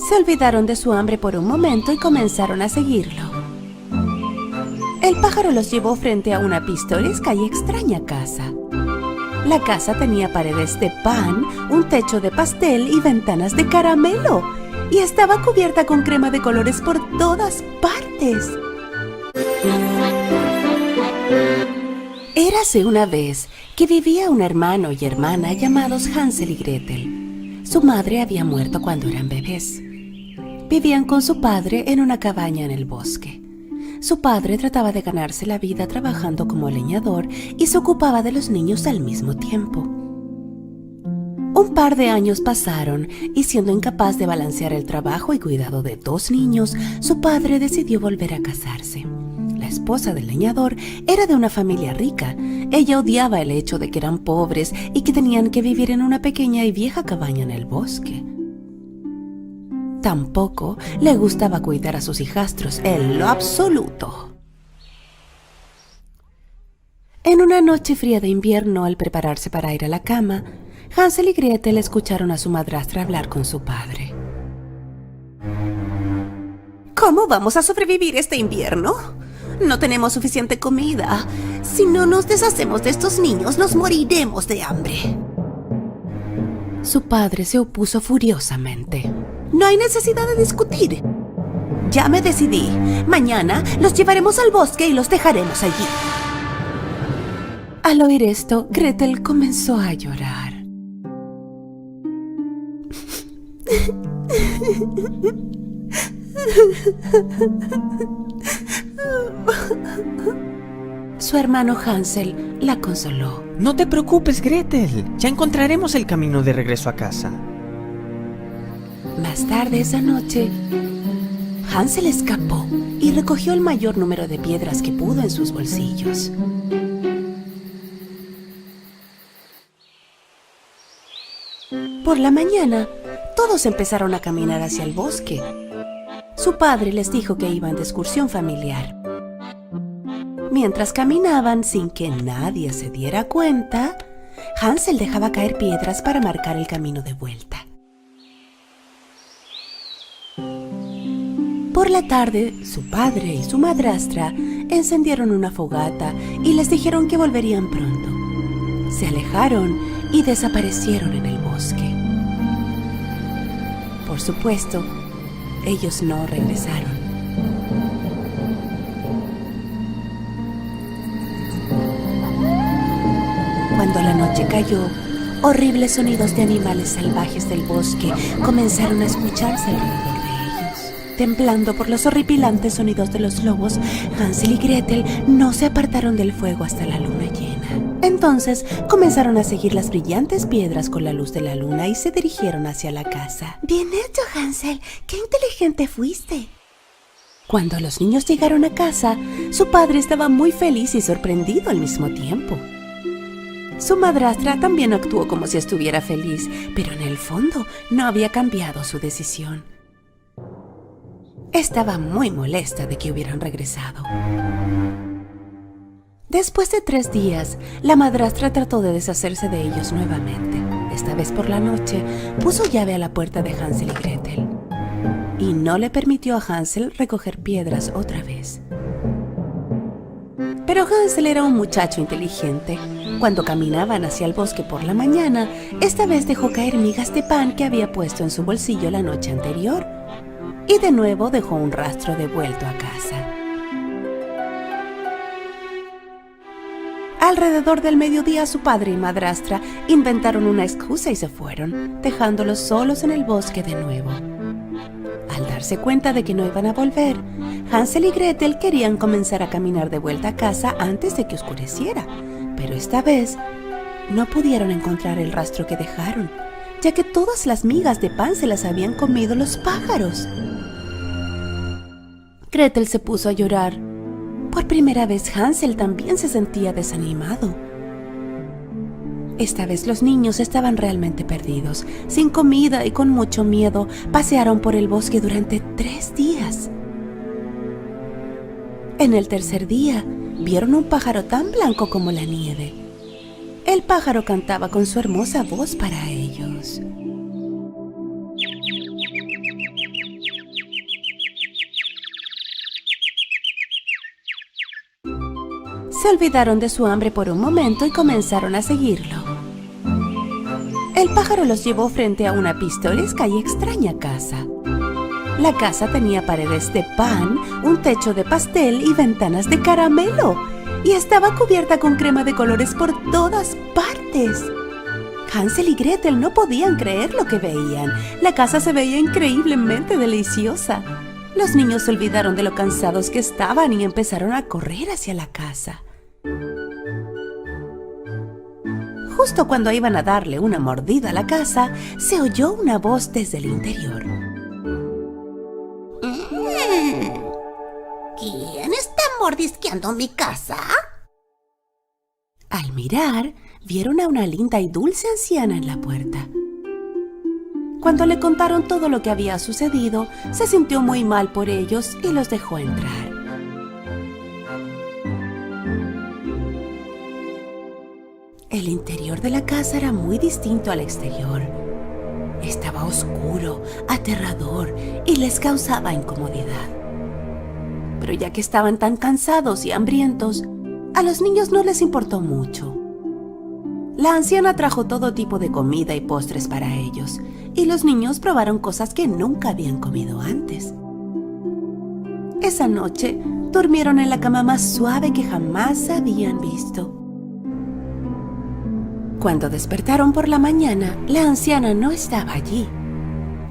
Se olvidaron de su hambre por un momento y comenzaron a seguirlo. El pájaro los llevó frente a una pintoresca y extraña casa. La casa tenía paredes de pan, un techo de pastel y ventanas de caramelo. Y estaba cubierta con crema de colores por todas partes. Érase una vez que vivía un hermano y hermana llamados Hansel y Gretel. Su madre había muerto cuando eran bebés. Vivían con su padre en una cabaña en el bosque. Su padre trataba de ganarse la vida trabajando como leñador y se ocupaba de los niños al mismo tiempo. Un par de años pasaron y siendo incapaz de balancear el trabajo y cuidado de 2 niños, su padre decidió volver a casarse. La esposa del leñador era de una familia rica. Ella odiaba el hecho de que eran pobres y que tenían que vivir en una pequeña y vieja cabaña en el bosque. Tampoco le gustaba cuidar a sus hijastros en lo absoluto. En una noche fría de invierno, al prepararse para ir a la cama, Hansel y Gretel escucharon a su madrastra hablar con su padre. ¿Cómo vamos a sobrevivir este invierno? No tenemos suficiente comida. Si no nos deshacemos de estos niños, nos moriremos de hambre. Su padre se opuso furiosamente. No hay necesidad de discutir. Ya me decidí. Mañana los llevaremos al bosque y los dejaremos allí. Al oír esto, Gretel comenzó a llorar. Su hermano Hansel la consoló. No te preocupes, Gretel. Ya encontraremos el camino de regreso a casa. Más tarde esa noche, Hansel escapó y recogió el mayor número de piedras que pudo en sus bolsillos. Por la mañana, todos empezaron a caminar hacia el bosque. Su padre les dijo que iban de excursión familiar. Mientras caminaban sin que nadie se diera cuenta, Hansel dejaba caer piedras para marcar el camino de vuelta. Por la tarde, su padre y su madrastra encendieron una fogata y les dijeron que volverían pronto. Se alejaron y desaparecieron en el bosque. Por supuesto, ellos no regresaron. Cuando la noche cayó, horribles sonidos de animales salvajes del bosque comenzaron a escucharse alrededor de ellos. Temblando por los horripilantes sonidos de los lobos, Hansel y Gretel no se apartaron del fuego hasta la luna llena. Entonces comenzaron a seguir las brillantes piedras con la luz de la luna y se dirigieron hacia la casa. ¡Bien hecho, Hansel! ¡Qué inteligente fuiste! Cuando los niños llegaron a casa, su padre estaba muy feliz y sorprendido al mismo tiempo. Su madrastra también actuó como si estuviera feliz, pero en el fondo no había cambiado su decisión. Estaba muy molesta de que hubieran regresado. Después de 3 días, la madrastra trató de deshacerse de ellos nuevamente. Esta vez por la noche, puso llave a la puerta de Hansel y Gretel y no le permitió a Hansel recoger piedras otra vez. Pero Hansel era un muchacho inteligente. Cuando caminaban hacia el bosque por la mañana, esta vez dejó caer migas de pan que había puesto en su bolsillo la noche anterior y de nuevo dejó un rastro de vuelto a casa. Alrededor del mediodía, su padre y madrastra inventaron una excusa y se fueron, dejándolos solos en el bosque de nuevo. Al darse cuenta de que no iban a volver, Hansel y Gretel querían comenzar a caminar de vuelta a casa antes de que oscureciera, pero esta vez no pudieron encontrar el rastro que dejaron, ya que todas las migas de pan se las habían comido los pájaros. Gretel se puso a llorar. Por primera vez Hansel también se sentía desanimado. Esta vez los niños estaban realmente perdidos. Sin comida y con mucho miedo, pasearon por el bosque durante 3 días. En el tercer día, vieron un pájaro tan blanco como la nieve. El pájaro cantaba con su hermosa voz para ellos. Se olvidaron de su hambre por un momento y comenzaron a seguirlo. El pájaro los llevó frente a una pintoresca y extraña casa. La casa tenía paredes de pan, un techo de pastel y ventanas de caramelo, y estaba cubierta con crema de colores por todas partes. Hansel y Gretel no podían creer lo que veían. La casa se veía increíblemente deliciosa. Los niños se olvidaron de lo cansados que estaban y empezaron a correr hacia la casa. Justo cuando iban a darle una mordida a la casa, se oyó una voz desde el interior. ¿Quién está mordisqueando mi casa? Al mirar, vieron a una linda y dulce anciana en la puerta. Cuando le contaron todo lo que había sucedido, se sintió muy mal por ellos y los dejó entrar. El interior de la casa era muy distinto al exterior. Estaba oscuro, aterrador y les causaba incomodidad. Pero ya que estaban tan cansados y hambrientos, a los niños no les importó mucho. La anciana trajo todo tipo de comida y postres para ellos, y los niños probaron cosas que nunca habían comido antes. Esa noche durmieron en la cama más suave que jamás habían visto. Cuando despertaron por la mañana, la anciana no estaba allí.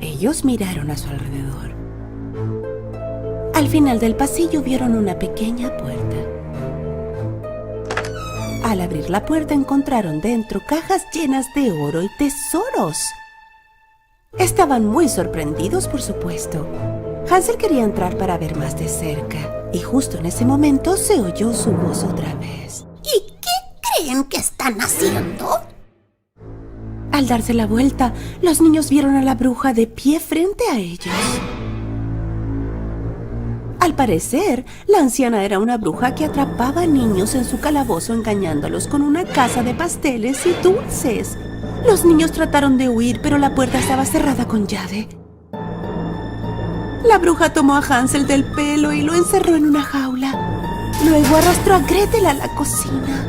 Ellos miraron a su alrededor. Al final del pasillo vieron una pequeña puerta. Al abrir la puerta encontraron dentro cajas llenas de oro y tesoros. Estaban muy sorprendidos, por supuesto. Hansel quería entrar para ver más de cerca, y justo en ese momento se oyó su voz otra vez. ¿Y qué creen que están haciendo? Al darse la vuelta, los niños vieron a la bruja de pie frente a ellos. Al parecer, la anciana era una bruja que atrapaba niños en su calabozo engañándolos con una caja de pasteles y dulces. Los niños trataron de huir, pero la puerta estaba cerrada con llave. La bruja tomó a Hansel del pelo y lo encerró en una jaula. Luego arrastró a Gretel a la cocina.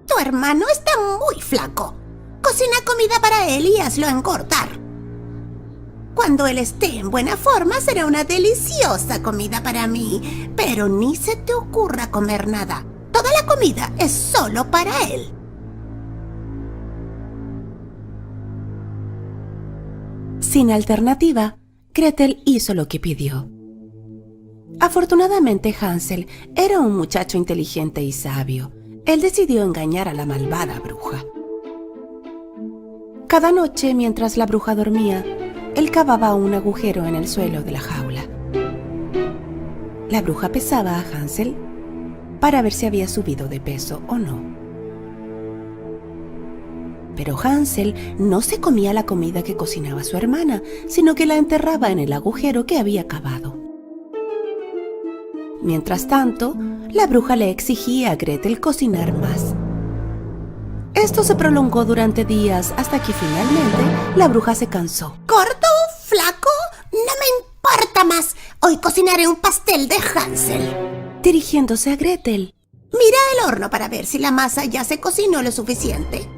Tu hermano está muy flaco. Cocina comida para él y hazlo engordar. Cuando él esté en buena forma, será una deliciosa comida para mí. Pero ni se te ocurra comer nada. Toda la comida es solo para él. Sin alternativa, Gretel hizo lo que pidió. Afortunadamente, Hansel era un muchacho inteligente y sabio. Él decidió engañar a la malvada bruja. Cada noche, mientras la bruja dormía, él cavaba un agujero en el suelo de la jaula. La bruja pesaba a Hansel para ver si había subido de peso o no. Pero Hansel no se comía la comida que cocinaba su hermana, sino que la enterraba en el agujero que había cavado. Mientras tanto, la bruja le exigía a Gretel cocinar más. Esto se prolongó durante días hasta que finalmente la bruja se cansó. ¿Gordo? ¿Flaco? No me importa más. Hoy cocinaré un pastel de Hansel. Dirigiéndose a Gretel. Mira el horno para ver si la masa ya se cocinó lo suficiente.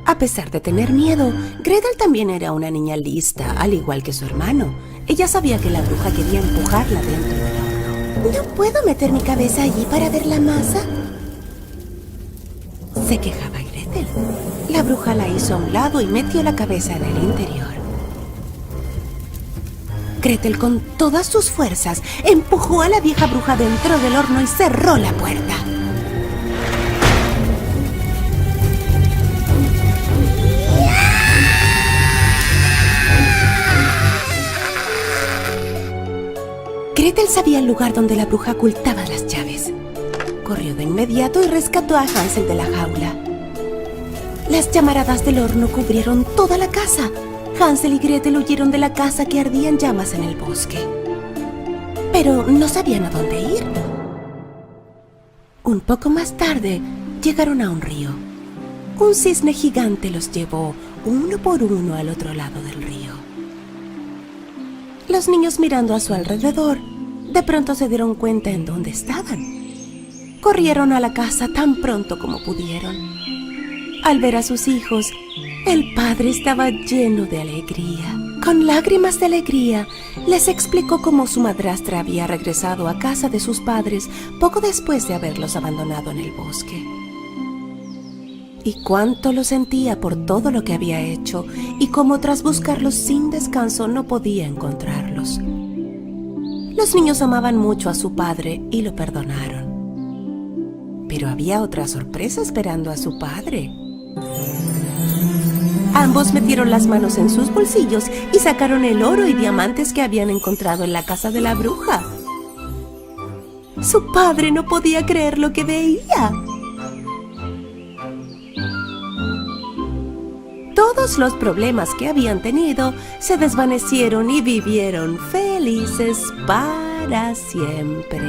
A pesar de tener miedo, Gretel también era una niña lista, al igual que su hermano. Ella sabía que la bruja quería empujarla dentro del horno. ¿No puedo meter mi cabeza allí para ver la masa? Se quejaba Gretel. La bruja la hizo a un lado y metió la cabeza en el interior. Gretel, con todas sus fuerzas, empujó a la vieja bruja dentro del horno y cerró la puerta. Gretel sabía el lugar donde la bruja ocultaba las llaves. Corrió de inmediato y rescató a Hansel de la jaula. Las llamaradas del horno cubrieron toda la casa. Hansel y Gretel huyeron de la casa que ardía en llamas en el bosque. Pero no sabían a dónde ir. Un poco más tarde, llegaron a un río. Un cisne gigante los llevó uno por uno al otro lado del río. Los niños, mirando a su alrededor, de pronto se dieron cuenta en dónde estaban. Corrieron a la casa tan pronto como pudieron. Al ver a sus hijos, el padre estaba lleno de alegría. Con lágrimas de alegría, les explicó cómo su madrastra había regresado a casa de sus padres poco después de haberlos abandonado en el bosque. Y cuánto lo sentía por todo lo que había hecho y cómo tras buscarlos sin descanso no podía encontrarlos. Los niños amaban mucho a su padre y lo perdonaron. Pero había otra sorpresa esperando a su padre. Ambos metieron las manos en sus bolsillos y sacaron el oro y diamantes que habían encontrado en la casa de la bruja. Su padre no podía creer lo que veía. Todos los problemas que habían tenido se desvanecieron y vivieron felices para siempre.